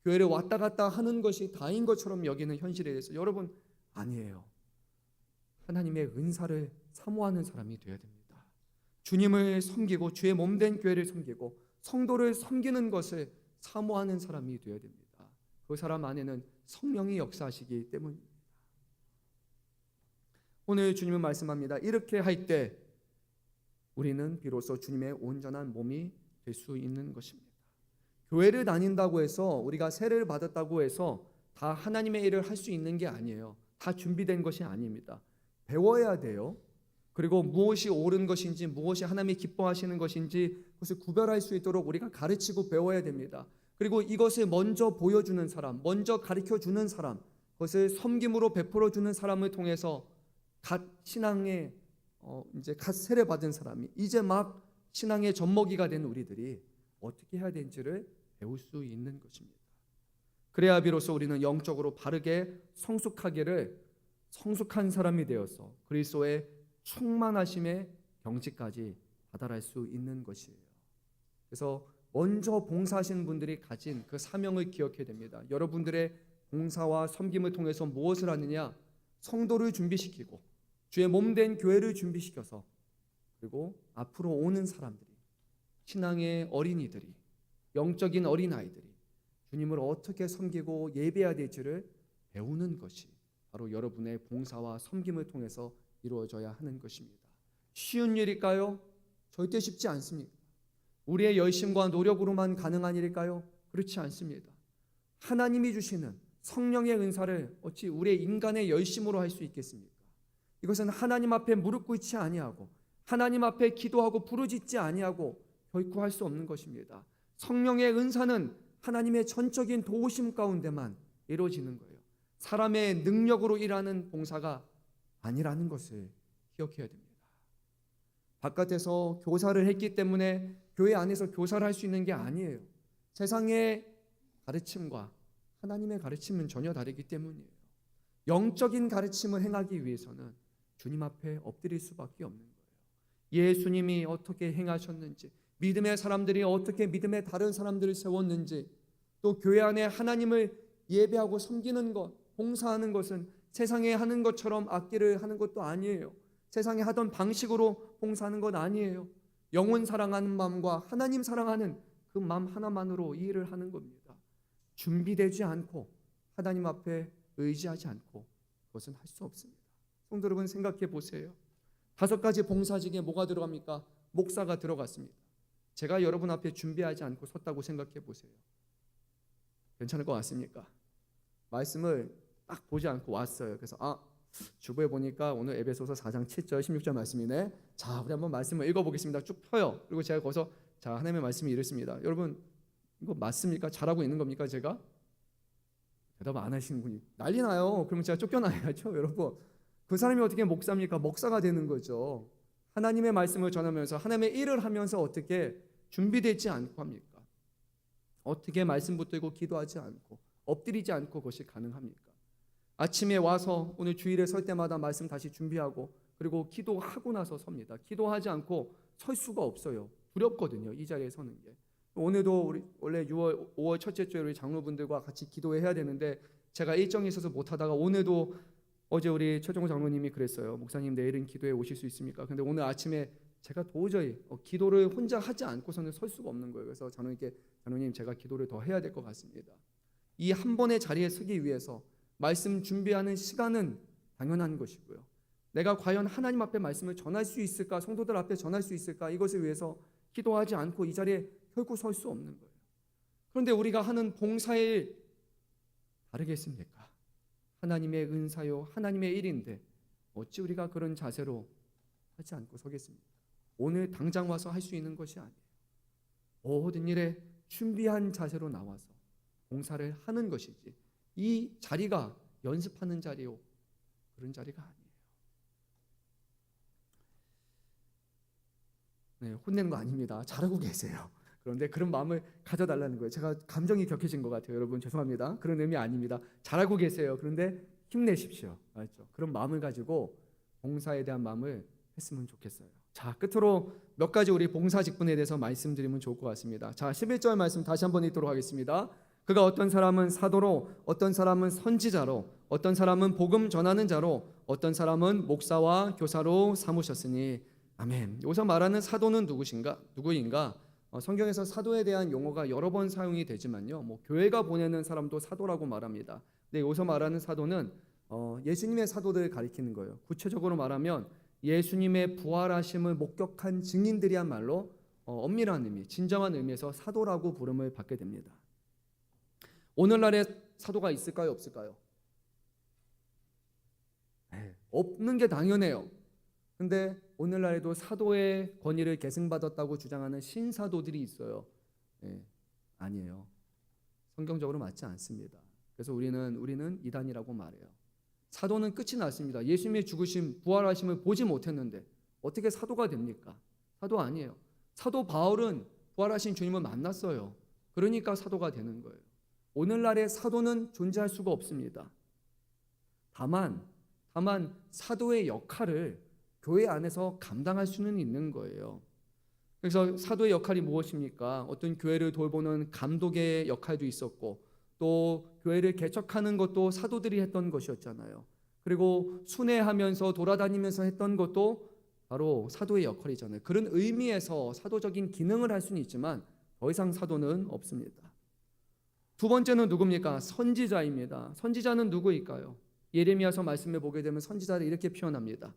교회를 왔다 갔다 하는 것이 다인 것처럼 여기는 현실에 대해서, 여러분, 아니에요. 하나님의 은사를 사모하는 사람이 되어야 됩니다. 주님을 섬기고 주의 몸된 교회를 섬기고 성도를 섬기는 것을 사모하는 사람이 되어야 됩니다. 그 사람 안에는 성령이 역사하시기 때문입니다. 오늘 주님은 말씀합니다. 이렇게 할 때 우리는 비로소 주님의 온전한 몸이 될 수 있는 것입니다. 교회를 다닌다고 해서, 우리가 세례를 받았다고 해서 다 하나님의 일을 할 수 있는 게 아니에요. 다 준비된 것이 아닙니다. 배워야 돼요. 그리고 무엇이 옳은 것인지, 무엇이 하나님이 기뻐하시는 것인지 그것을 구별할 수 있도록 우리가 가르치고 배워야 됩니다. 그리고 이것을 먼저 보여주는 사람, 먼저 가르쳐주는 사람, 그것을 섬김으로 베풀어주는 사람을 통해서 갓 신앙에 이제 갓 세례 받은 사람이, 이제 막 신앙의 젖먹이가 된 우리들이 어떻게 해야 되는지를 배울 수 있는 것입니다. 그래야 비로소 우리는 영적으로 바르게 성숙한 사람이 되어서 그리스도의 충만하심의 경지까지 다다를 수 있는 것이에요. 그래서 먼저 봉사하시는 분들이 가진 그 사명을 기억해야 됩니다. 여러분들의 봉사와 섬김을 통해서 무엇을 하느냐? 성도를 준비시키고 주의 몸된 교회를 준비시켜서, 그리고 앞으로 오는 사람들이, 신앙의 어린이들이, 영적인 어린아이들이 주님을 어떻게 섬기고 예배해야 될지를 배우는 것이 바로 여러분의 봉사와 섬김을 통해서 이루어져야 하는 것입니다. 쉬운 일일까요? 절대 쉽지 않습니다. 우리의 열심과 노력으로만 가능한 일일까요? 그렇지 않습니다. 하나님이 주시는 성령의 은사를 어찌 우리의 인간의 열심으로 할 수 있겠습니까? 이것은 하나님 앞에 무릎 꿇지 아니하고 하나님 앞에 기도하고 부르짖지 아니하고 결코 할 수 없는 것입니다. 성령의 은사는 하나님의 전적인 도우심 가운데만 이루어지는 거예요. 사람의 능력으로 일하는 봉사가 아니라는 것을 기억해야 됩니다. 바깥에서 교사를 했기 때문에 교회 안에서 교사를 할 수 있는 게 아니에요. 세상의 가르침과 하나님의 가르침은 전혀 다르기 때문이에요. 영적인 가르침을 행하기 위해서는 주님 앞에 엎드릴 수밖에 없는 거예요. 예수님이 어떻게 행하셨는지, 믿음의 사람들이 어떻게 믿음의 다른 사람들을 세웠는지, 또 교회 안에 하나님을 예배하고 섬기는 것, 봉사하는 것은 세상에 하는 것처럼 악기를 하는 것도 아니에요. 세상에 하던 방식으로 봉사하는 것 아니에요. 영혼 사랑하는 마음과 하나님 사랑하는 그 마음 하나만으로 이 일을 하는 겁니다. 준비되지 않고 하나님 앞에 의지하지 않고 그것은 할 수 없습니다. 성도 여러분, 생각해 보세요. 5가지 봉사직에 뭐가 들어갑니까? 목사가 들어갔습니다. 제가 여러분 앞에 준비하지 않고 섰다고 생각해 보세요. 괜찮을 것 같습니까? 말씀을 딱 보지 않고 왔어요. 그래서 주보에 보니까 오늘 에베소서 4장 7절 16절 말씀이네. 자, 우리 한번 말씀을 읽어보겠습니다. 쭉 펴요. 그리고 제가 거기서 자, 하나님의 말씀이 이렇습니다. 여러분, 이거 맞습니까? 잘하고 있는 겁니까 제가? 대답 안 하시는 분이 난리 나요. 그러면 제가 쫓겨나야죠. 여러분, 그 사람이 어떻게 목사입니까? 목사가 되는 거죠. 하나님의 말씀을 전하면서 하나님의 일을 하면서 어떻게 준비되지 않고 합니까? 어떻게 말씀 붙들고 기도하지 않고 엎드리지 않고 그것이 가능합니까? 아침에 와서 오늘 주일에 설 때마다 말씀 다시 준비하고 그리고 기도하고 나서 섭니다. 기도하지 않고 설 수가 없어요. 두렵거든요. 이 자리에 서는 게. 오늘도 우리 원래 5월 첫째 주에 우리 장로분들과 같이 기도해야 되는데 제가 일정이 있어서 못하다가 오늘도 어제 우리 최종호 장로님이 그랬어요. 목사님 내일은 기도에 오실 수 있습니까? 근데 오늘 아침에 제가 도저히 기도를 혼자 하지 않고서는 설 수가 없는 거예요. 그래서 장로님께 장로님 제가 기도를 더 해야 될 것 같습니다. 이 한 번의 자리에 서기 위해서 말씀 준비하는 시간은 당연한 것이고요. 내가 과연 하나님 앞에 말씀을 전할 수 있을까? 성도들 앞에 전할 수 있을까? 이것을 위해서 기도하지 않고 이 자리에 결코 설 수 없는 거예요. 그런데 우리가 하는 봉사일 다르겠습니까? 하나님의 은사요, 하나님의 일인데 어찌 우리가 그런 자세로 하지 않고 서겠습니까? 오늘 당장 와서 할 수 있는 것이 아니에요. 모든 일에 준비한 자세로 나와서 봉사를 하는 것이지 이 자리가 연습하는 자리요 그런 자리가 아니에요. 네, 혼내는 거 아닙니다. 잘하고 계세요. 그런데 그런 마음을 가져달라는 거예요. 제가 감정이 격해진 것 같아요. 여러분 죄송합니다. 그런 의미 아닙니다. 잘하고 계세요. 그런데 힘내십시오. 알죠? 그런 마음을 가지고 봉사에 대한 마음을 했으면 좋겠어요. 자, 끝으로 몇 가지 우리 봉사 직분에 대해서 말씀드리면 좋을 것 같습니다. 자, 11절 말씀 다시 한번 읽도록 하겠습니다. 그가 어떤 사람은 사도로, 어떤 사람은 선지자로, 어떤 사람은 복음 전하는 자로, 어떤 사람은 목사와 교사로 삼으셨으니 아멘. 여기서 말하는 사도는 누구인가? 성경에서 사도에 대한 용어가 여러 번 사용이 되지만요. 교회가 보내는 사람도 사도라고 말합니다. 근데 여기서 말하는 사도는 예수님의 사도들을 가리키는 거예요. 구체적으로 말하면 예수님의 부활하심을 목격한 증인들이야말로 엄밀한 의미, 진정한 의미에서 사도라고 부름을 받게 됩니다. 오늘날에 사도가 있을까요? 없을까요? 네, 없는 게 당연해요. 근데 오늘날에도 사도의 권위를 계승받았다고 주장하는 신사도들이 있어요. 네, 아니에요. 성경적으로 맞지 않습니다. 그래서 우리는 이단이라고 말해요. 사도는 끝이 났습니다. 예수님의 죽으심, 부활하심을 보지 못했는데 어떻게 사도가 됩니까? 사도 아니에요. 사도 바울은 부활하신 주님을 만났어요. 그러니까 사도가 되는 거예요. 오늘날의 사도는 존재할 수가 없습니다. 다만 사도의 역할을 교회 안에서 감당할 수는 있는 거예요. 그래서 사도의 역할이 무엇입니까? 어떤 교회를 돌보는 감독의 역할도 있었고 또 교회를 개척하는 것도 사도들이 했던 것이었잖아요. 그리고 순회하면서 돌아다니면서 했던 것도 바로 사도의 역할이잖아요. 그런 의미에서 사도적인 기능을 할 수는 있지만 더 이상 사도는 없습니다. 두 번째는 누굽니까? 선지자입니다. 선지자는 누구일까요? 예레미야서 말씀을 보게 되면 선지자를 이렇게 표현합니다.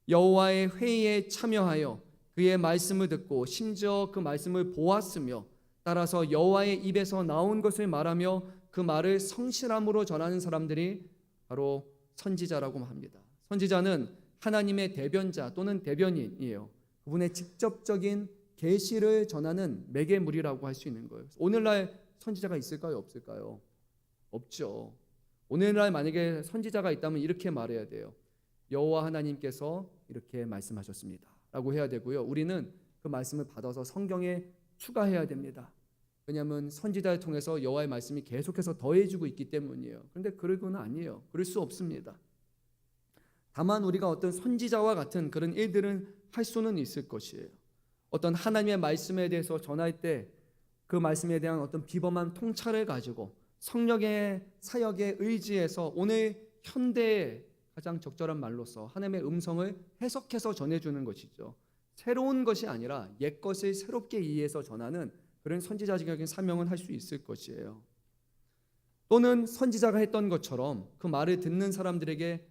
여호와의 회의에 참여하여 그의 말씀을 듣고 심지어 그 말씀을 보았으며 따라서 여호와의 입에서 나온 것을 말하며 그 말을 성실함으로 전하는 사람들이 바로 선지자라고 합니다. 선지자는 하나님의 대변자 또는 대변인이에요. 그분의 직접적인 계시를 전하는 매개물이라고 할 수 있는 거예요. 오늘날 선지자가 있을까요? 없을까요? 없죠. 오늘날 만약에 선지자가 있다면 이렇게 말해야 돼요. 여호와 하나님께서 이렇게 말씀하셨습니다 라고 해야 되고요. 우리는 그 말씀을 받아서 성경에 추가해야 됩니다. 왜냐하면 선지자를 통해서 여호와의 말씀이 계속해서 더해지고 있기 때문이에요. 그런데 그럴 건 아니에요. 그럴 수 없습니다. 다만 우리가 어떤 선지자와 같은 그런 일들은 할 수는 있을 것이에요. 어떤 하나님의 말씀에 대해서 전할 때 그 말씀에 대한 어떤 비범한 통찰을 가지고 성령의 사역에 의지해서 오늘 현대의 가장 적절한 말로서 하나님의 음성을 해석해서 전해주는 것이죠. 새로운 것이 아니라 옛것을 새롭게 이해해서 전하는 그런 선지자적인 사명을 할 수 있을 것이에요. 또는 선지자가 했던 것처럼 그 말을 듣는 사람들에게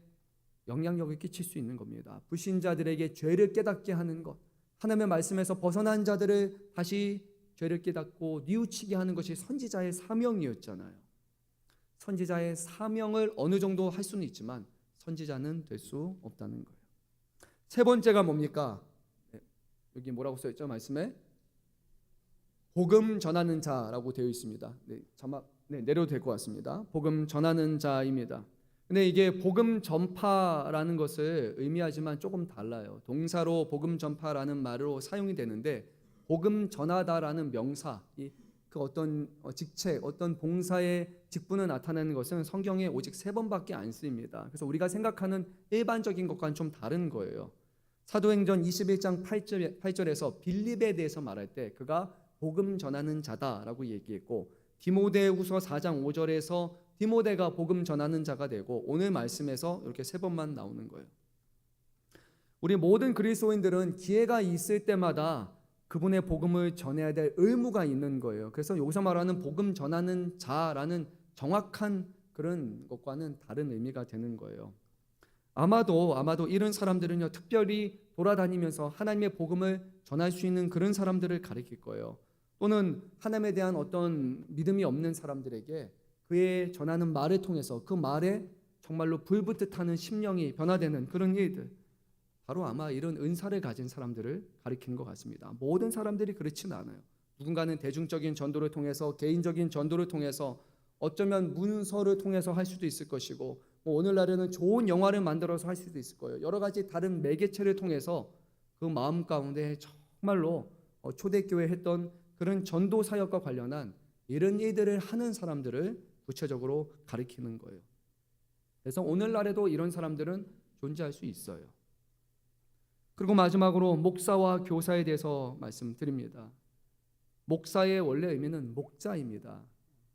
영향력을 끼칠 수 있는 겁니다. 불신자들에게 죄를 깨닫게 하는 것, 하나님의 말씀에서 벗어난 자들을 다시 죄를 깨닫고 뉘우치게 하는 것이 선지자의 사명이었잖아요. 선지자의 사명을 어느 정도 할 수는 있지만 선지자는 될 수 없다는 거예요. 세 번째가 뭡니까? 여기 뭐라고 써있죠? 말씀에 복음 전하는 자라고 되어 있습니다. 자막 내려도 될 것 같습니다. 복음 전하는 자입니다. 근데 이게 복음 전파라는 것을 의미하지만 조금 달라요. 동사로 복음 전파라는 말로 사용이 되는데 복음 전하다라는 명사, 그 어떤 직책, 어떤 봉사의 직분을 나타내는 것은 성경에 오직 3번밖에 안 쓰입니다. 그래서 우리가 생각하는 일반적인 것과는 좀 다른 거예요. 사도행전 21장 8절에서 빌립에 대해서 말할 때 그가 복음 전하는 자다라고 얘기했고, 디모데후서 4장 5절에서 디모데가 복음 전하는 자가 되고, 오늘 말씀에서 이렇게 3번만 나오는 거예요. 우리 모든 그리스도인들은 기회가 있을 때마다 그분의 복음을 전해야 될 의무가 있는 거예요. 그래서 여기서 말하는 복음 전하는 자라는 정확한 그런 것과는 다른 의미가 되는 거예요. 아마도 이런 사람들은요, 특별히 돌아다니면서 하나님의 복음을 전할 수 있는 그런 사람들을 가리킬 거예요. 또는 하나님에 대한 어떤 믿음이 없는 사람들에게 그의 전하는 말을 통해서 그 말에 정말로 불붙듯 하는 심령이 변화되는 그런 일들, 바로 아마 이런 은사를 가진 사람들을 가리키는 것 같습니다. 모든 사람들이 그렇지는 않아요. 누군가는 대중적인 전도를 통해서, 개인적인 전도를 통해서, 어쩌면 문서를 통해서 할 수도 있을 것이고, 오늘날에는 좋은 영화를 만들어서 할 수도 있을 거예요. 여러 가지 다른 매개체를 통해서 그 마음 가운데 정말로 초대교회 했던 그런 전도 사역과 관련한 이런 일들을 하는 사람들을 구체적으로 가리키는 거예요. 그래서 오늘날에도 이런 사람들은 존재할 수 있어요. 그리고 마지막으로 목사와 교사에 대해서 말씀드립니다. 목사의 원래 의미는 목자입니다.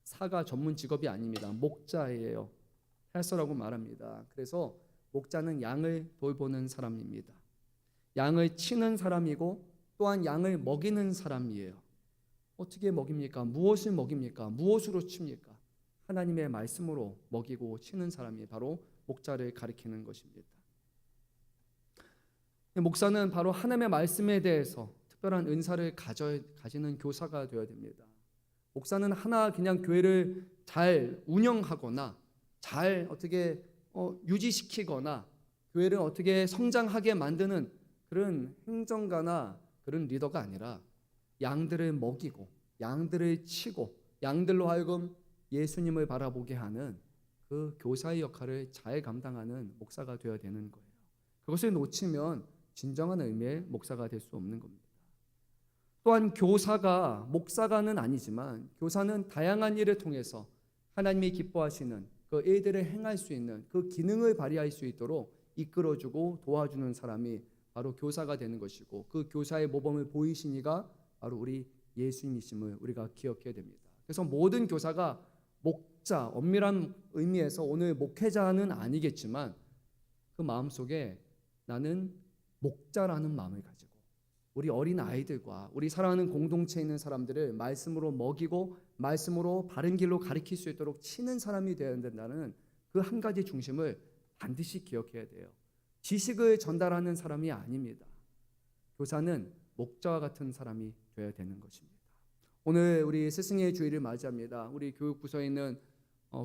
사가 전문 직업이 아닙니다. 목자예요. 헬서라고 말합니다. 그래서 목자는 양을 돌보는 사람입니다. 양을 치는 사람이고 또한 양을 먹이는 사람이에요. 어떻게 먹입니까? 무엇을 먹입니까? 무엇으로 칩니까? 하나님의 말씀으로 먹이고 치는 사람이 바로 목자를 가리키는 것입니다. 목사는 바로 하나님의 말씀에 대해서 특별한 은사를 가지는 교사가 되어야 됩니다. 목사는 하나 그냥 교회를 잘 운영하거나 잘 어떻게 유지시키거나 교회를 어떻게 성장하게 만드는 그런 행정가나 그런 리더가 아니라 양들을 먹이고 양들을 치고 양들로 하여금 예수님을 바라보게 하는 그 교사의 역할을 잘 감당하는 목사가 되어야 되는 거예요. 그것을 놓치면 진정한 의미의 목사가 될 수 없는 겁니다. 또한 교사가 목사가는 아니지만 교사는 다양한 일을 통해서 하나님이 기뻐하시는 그 일들을 행할 수 있는 그 기능을 발휘할 수 있도록 이끌어주고 도와주는 사람이 바로 교사가 되는 것이고, 그 교사의 모범을 보이신 이가 바로 우리 예수님이심을 우리가 기억해야 됩니다. 그래서 모든 교사가 목자, 엄밀한 의미에서 오늘 목회자는 아니겠지만 그 마음속에 나는 목자라는 마음을 가지고 우리 어린 아이들과 우리 사랑하는 공동체에 있는 사람들을 말씀으로 먹이고 말씀으로 바른 길로 가리킬 수 있도록 치는 사람이 되어야 된다는 그 한 가지 중심을 반드시 기억해야 돼요. 지식을 전달하는 사람이 아닙니다. 교사는 목자와 같은 사람이 되어야 되는 것입니다. 오늘 우리 스승의 주일을 맞이합니다. 우리 교육부서에 있는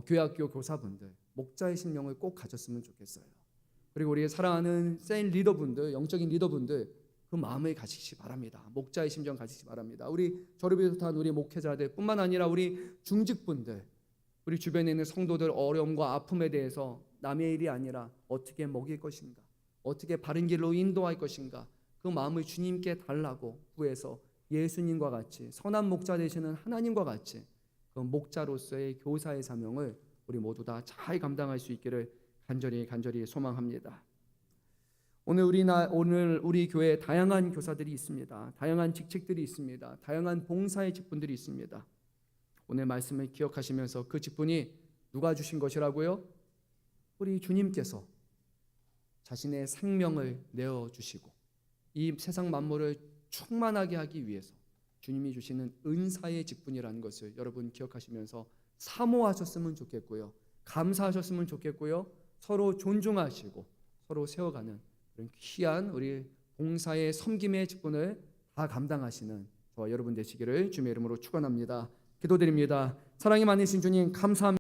교회학교 교사분들, 목자의 심령을 꼭 가졌으면 좋겠어요. 그리고 우리 사랑하는 세인 리더분들, 영적인 리더분들, 그 마음을 가지시 바랍니다. 목자의 심정 가지시 바랍니다. 우리 저를 비롯한 우리 목회자들 뿐만 아니라 우리 중직분들, 우리 주변에 있는 성도들 어려움과 아픔에 대해서 남의 일이 아니라 어떻게 먹일 것인가, 어떻게 바른 길로 인도할 것인가, 그 마음을 주님께 달라고 구해서 예수님과 같이 선한 목자 되시는 하나님과 같이 그 목자로서의 교사의 사명을 우리 모두 다 잘 감당할 수 있기를 간절히 소망합니다. 오늘 우리 교회에 다양한 교사들이 있습니다. 다양한 직책들이 있습니다. 다양한 봉사의 직분들이 있습니다. 오늘 말씀을 기억하시면서 그 직분이 누가 주신 것이라고요? 우리 주님께서 자신의 생명을 내어주시고 이 세상 만물을 충만하게 하기 위해서 주님이 주시는 은사의 직분이라는 것을 여러분 기억하시면서 사모하셨으면 좋겠고요. 감사하셨으면 좋겠고요. 서로 존중하시고 서로 세워가는 그런 귀한 우리 봉사의 섬김의 직분을 다 감당하시는 저와 여러분 되시기를 주님의 이름으로 축원합니다. 기도드립니다. 사랑이 많으신 주님 감사합니다.